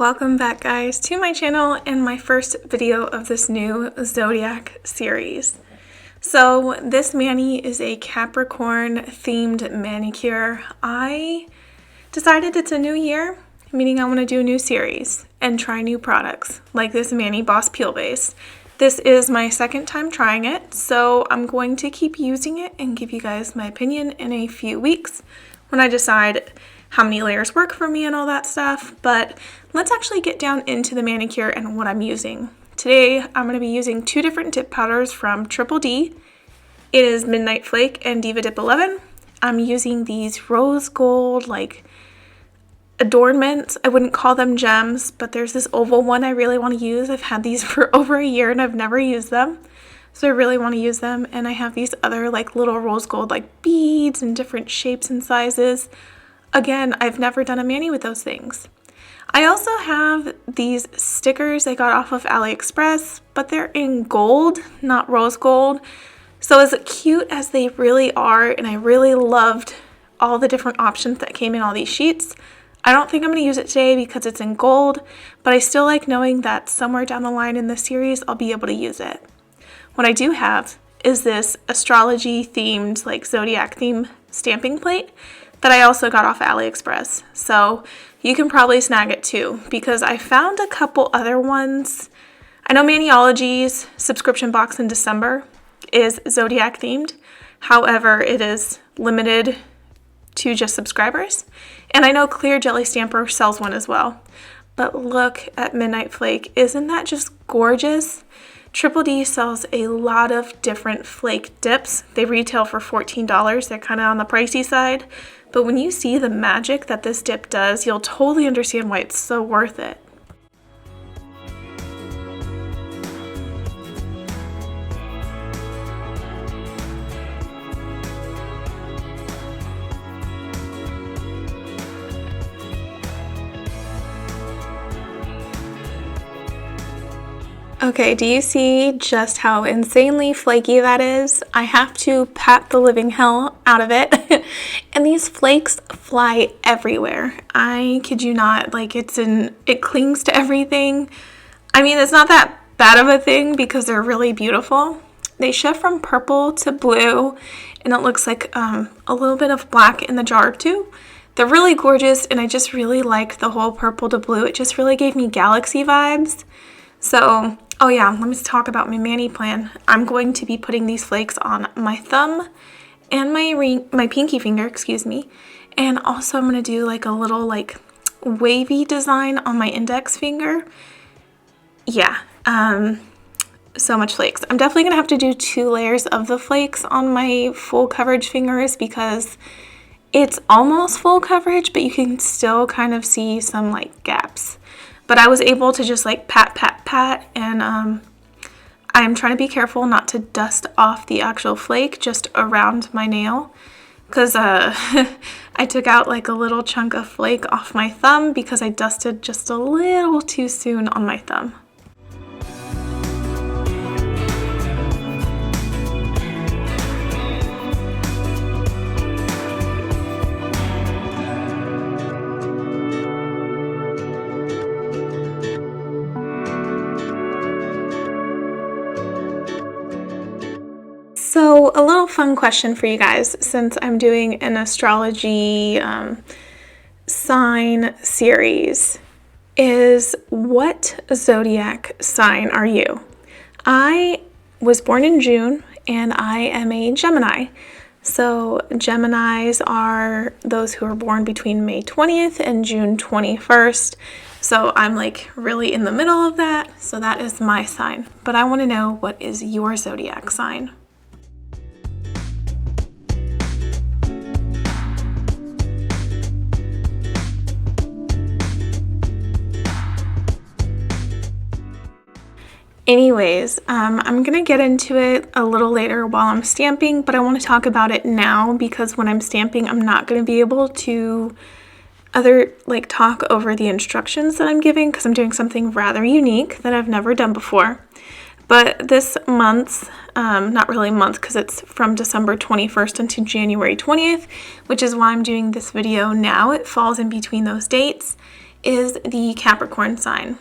Welcome back, guys, to my channel and my first video of this new Zodiac series. So this mani is a Capricorn themed manicure. I decided it's a new year, meaning I want to do a new series and try new products like this Mani Boss Peel Base. This is my second time trying it, so I'm going to keep using it and give you guys my opinion in a few weeks when I decide how many layers work for me and all that stuff. But let's actually get down into the manicure and what I'm using. Today, I'm going to be using two different dip powders from Triple D. It is Midnight Flake and Diva Dip 11. I'm using these rose gold, like, adornments. I wouldn't call them gems, but there's this oval one I really want to use. I've had these for over a year and I've never used them. So I really want to use them. And I have these other, like, little rose gold, like, beads in different shapes and sizes. Again, I've never done a mani with those things. I also have these stickers I got off of AliExpress, but they're in gold, not rose gold. So as cute as they really are, and I really loved all the different options that came in all these sheets, I don't think I'm going to use it today because it's in gold, but I still like knowing that somewhere down the line in the series, I'll be able to use it. What I do have is this astrology themed, like Zodiac theme stamping plate that I also got off AliExpress. So you can probably snag it too, because I found a couple other ones. I know Maniology's subscription box in December is Zodiac themed. However, it is limited to just subscribers. And I know Clear Jelly Stamper sells one as well. But look at Midnight Flake. Isn't that just gorgeous? Triple D sells a lot of different flake dips. They retail for $14. They're kind of on the pricey side. But when you see the magic that this dip does, you'll totally understand why it's so worth it. Okay, do you see just how insanely flaky that is? I have to pat the living hell out of it. And these flakes fly everywhere. I kid you not, like it clings to everything. I mean, it's not that bad of a thing because they're really beautiful. They shift from purple to blue, and it looks like a little bit of black in the jar too. They're really gorgeous, and I just really like the whole purple to blue. It just really gave me galaxy vibes. So, oh yeah, let me talk about my mani plan. I'm going to be putting these flakes on my thumb and my pinky finger, excuse me. And also I'm going to do like a little like wavy design on my index finger. Yeah, so much flakes. I'm definitely going to have to do 2 layers of the flakes on my full coverage fingers because it's almost full coverage, but you can still kind of see some like gaps. But I was able to just like pat, pat, pat, and I'm trying to be careful not to dust off the actual flake just around my nail, because I took out like a little chunk of flake off my thumb because I dusted just a little too soon on my thumb. So a little fun question for you guys, since I'm doing an astrology sign series, is what zodiac sign are you? I was born in June and I am a Gemini. So Geminis are those who are born between May 20th and June 21st. So I'm like really in the middle of that. So that is my sign. But I want to know, what is your zodiac sign? Anyways, I'm going to get into it a little later while I'm stamping, but I want to talk about it now because when I'm stamping, I'm not going to be able to talk over the instructions that I'm giving because I'm doing something rather unique that I've never done before. But this month, not really a month because it's from December 21st until January 20th, which is why I'm doing this video now. It falls in between those dates. is the Capricorn sign.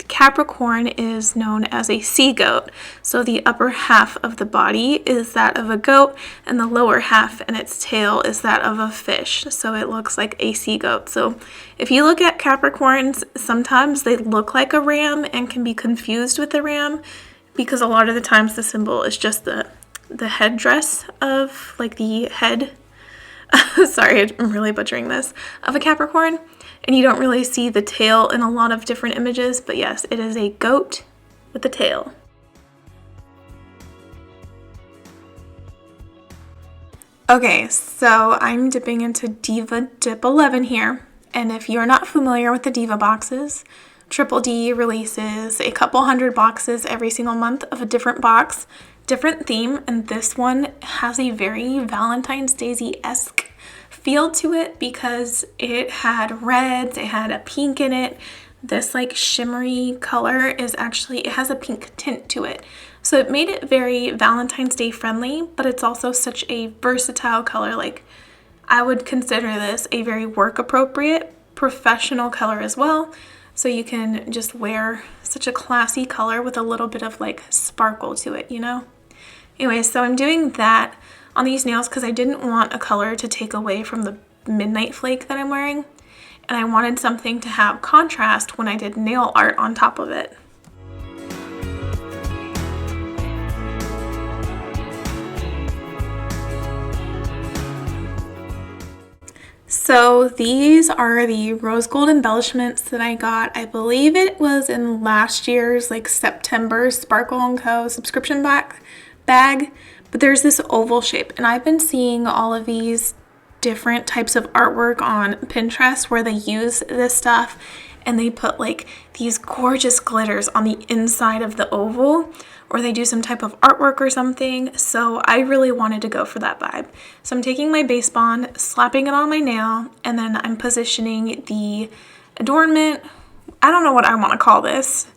Capricorn is known as a sea goat, so the upper half of the body is that of a goat and the lower half and its tail is that of a fish, so it looks like a sea goat. So if you look at Capricorns, sometimes they look like a ram and can be confused with a ram because a lot of the times the symbol is just the headdress of, like, the head sorry, I'm really butchering this, of a Capricorn. And you don't really see the tail in a lot of different images, but yes, it is a goat with a tail. Okay, so I'm dipping into Diva Dip 11 here. And if you're not familiar with the Diva boxes, Triple D releases a couple hundred boxes every single month of a different box, different theme, and this one has a very Valentine's Daisy-esque feel to it because it had reds, it had a pink in it. This like shimmery color is actually, it has a pink tint to it. So it made it very Valentine's Day friendly, but it's also such a versatile color. Like, I would consider this a very work appropriate, professional color as well. So you can just wear such a classy color with a little bit of like sparkle to it, you know? Anyway, so I'm doing that on these nails because I didn't want a color to take away from the midnight flake that I'm wearing. And I wanted something to have contrast when I did nail art on top of it. So these are the rose gold embellishments that I got. I believe it was in last year's like September Sparkle & Co. subscription bag. But there's this oval shape, and I've been seeing all of these different types of artwork on Pinterest where they use this stuff and they put like these gorgeous glitters on the inside of the oval, or they do some type of artwork or something. So I really wanted to go for that vibe. So I'm taking my base bond, slapping it on my nail, and then I'm positioning the adornment, I don't know what I want to call this,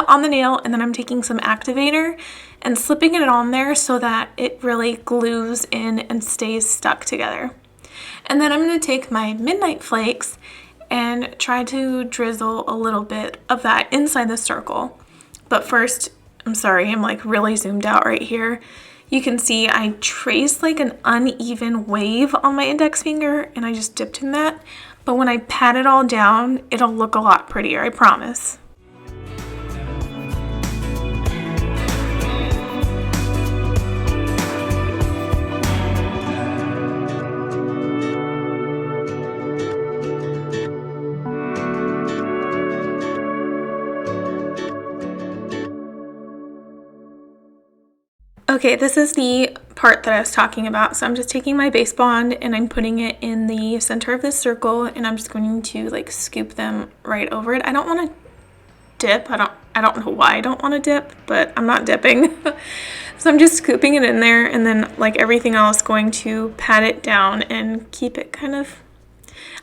on the nail, and then I'm taking some activator and slipping it on there so that it really glues in and stays stuck together. And then I'm going to take my midnight flakes and try to drizzle a little bit of that inside the circle. But first, I'm sorry, I'm like really zoomed out right here. You can see I traced like an uneven wave on my index finger and I just dipped in that. But when I pat it all down, it'll look a lot prettier, I promise. Okay, this is the part that I was talking about. So I'm just taking my base bond and I'm putting it in the center of this circle and I'm just going to like scoop them right over it. I don't want to dip. I don't know why I don't want to dip, but I'm not dipping. So I'm just scooping it in there and then like everything else going to pat it down and keep it kind of,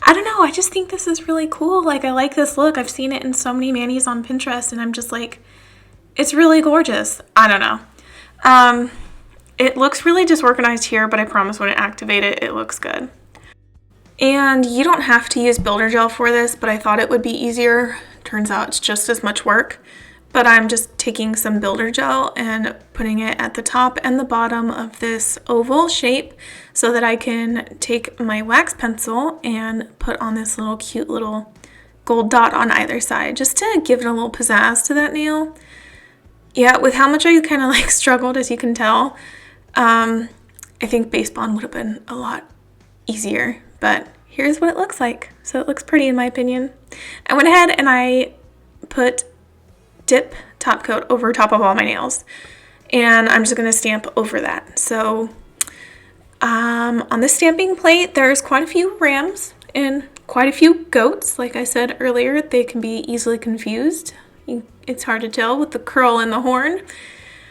I don't know, I just think this is really cool. Like, I like this look. I've seen it in so many manis on Pinterest and I'm just like, it's really gorgeous. I don't know. It looks really disorganized here, but I promise when I activate it, it looks good. And you don't have to use builder gel for this, but I thought it would be easier. Turns out it's just as much work. But I'm just taking some builder gel and putting it at the top and the bottom of this oval shape so that I can take my wax pencil and put on this little cute little gold dot on either side, just to give it a little pizzazz to that nail. Yeah, with how much I kind of like struggled, as you can tell, I think base bond would have been a lot easier, but here's what it looks like. So it looks pretty in my opinion. I went ahead and I put dip top coat over top of all my nails, and I'm just going to stamp over that. So on the stamping plate, there's quite a few rams and quite a few goats. Like I said earlier, they can be easily confused. It's hard to tell with the curl in the horn.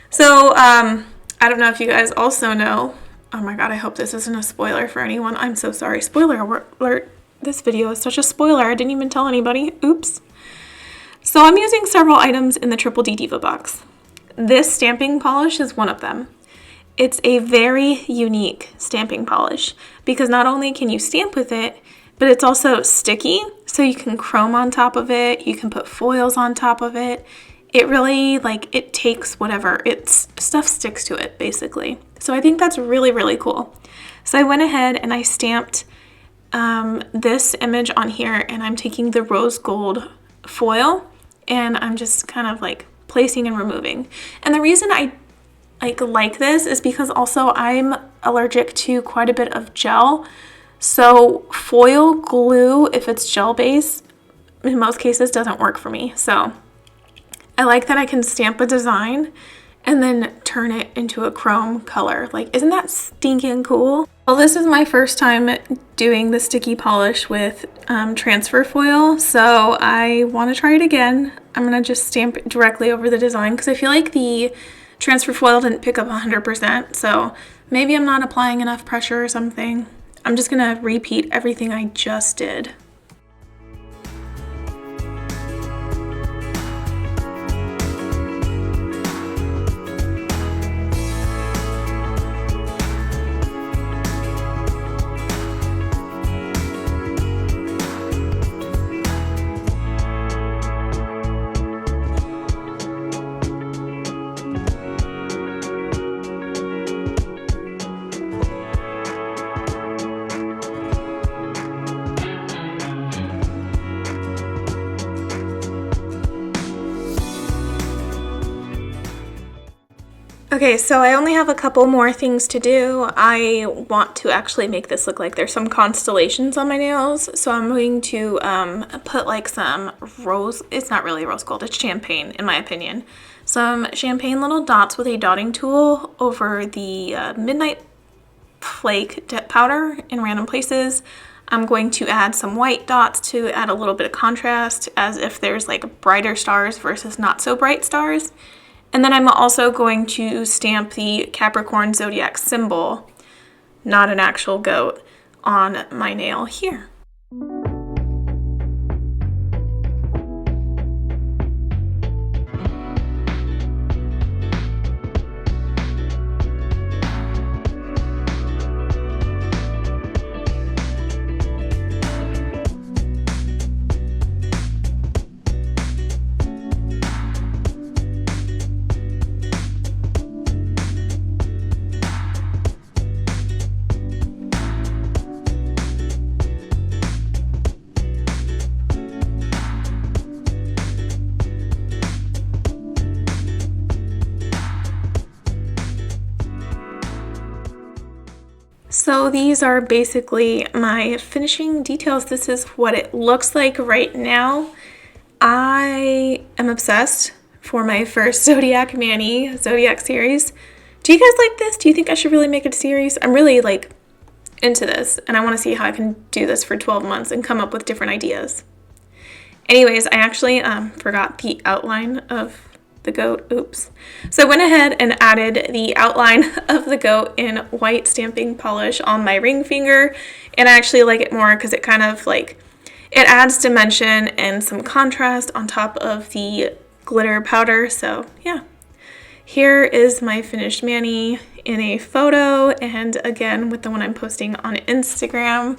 So I don't know if you guys also know. Oh my god, I hope this isn't a spoiler for anyone. I'm so sorry. Spoiler alert. This video is such a spoiler. I didn't even tell anybody. Oops. So I'm using several items in the Triple D Diva box. This stamping polish is one of them. It's a very unique stamping polish because not only can you stamp with it, but it's also sticky. So you can chrome on top of it, you can put foils on top of it. It really, like, it takes whatever, stuff sticks to it basically. So I think that's really, really cool. So I went ahead and I stamped this image on here, and I'm taking the rose gold foil and I'm just kind of like placing and removing. And the reason I like this is because also I'm allergic to quite a bit of gel. So foil glue, if it's gel based, in most cases doesn't work for me. So I like that I can stamp a design and then turn it into a chrome color. Like, isn't that stinking cool? Well, this is my first time doing the sticky polish with transfer foil, so I want to try it again. I'm gonna just stamp it directly over the design because I feel like the transfer foil didn't pick up 100%, so maybe I'm not applying enough pressure or something. I'm just gonna repeat everything I just did. Okay, so I only have a couple more things to do. I want to actually make this look like there's some constellations on my nails. So I'm going to put like some rose, it's not really rose gold, it's champagne in my opinion. Some champagne little dots with a dotting tool over the midnight flake powder in random places. I'm going to add some white dots to add a little bit of contrast, as if there's like brighter stars versus not so bright stars. And then I'm also going to stamp the Capricorn zodiac symbol, not an actual goat, on my nail here. So these are basically my finishing details. This is what it looks like right now. I am obsessed for my first Zodiac Zodiac series. Do you guys like this? Do you think I should really make it a series? I'm really like into this, and I want to see how I can do this for 12 months and come up with different ideas. Anyways, I actually forgot the outline of the goat. Oops. So I went ahead and added the outline of the goat in white stamping polish on my ring finger, and I actually like it more because it kind of like, it adds dimension and some contrast on top of the glitter powder. So yeah, here is my finished mani in a photo, and again with the one I'm posting on Instagram.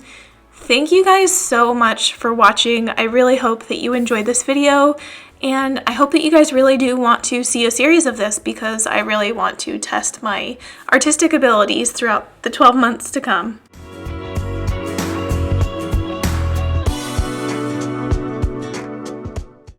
Thank you guys so much for watching. I really hope that you enjoyed this video, and I hope that you guys really do want to see a series of this, because I really want to test my artistic abilities throughout the 12 months to come.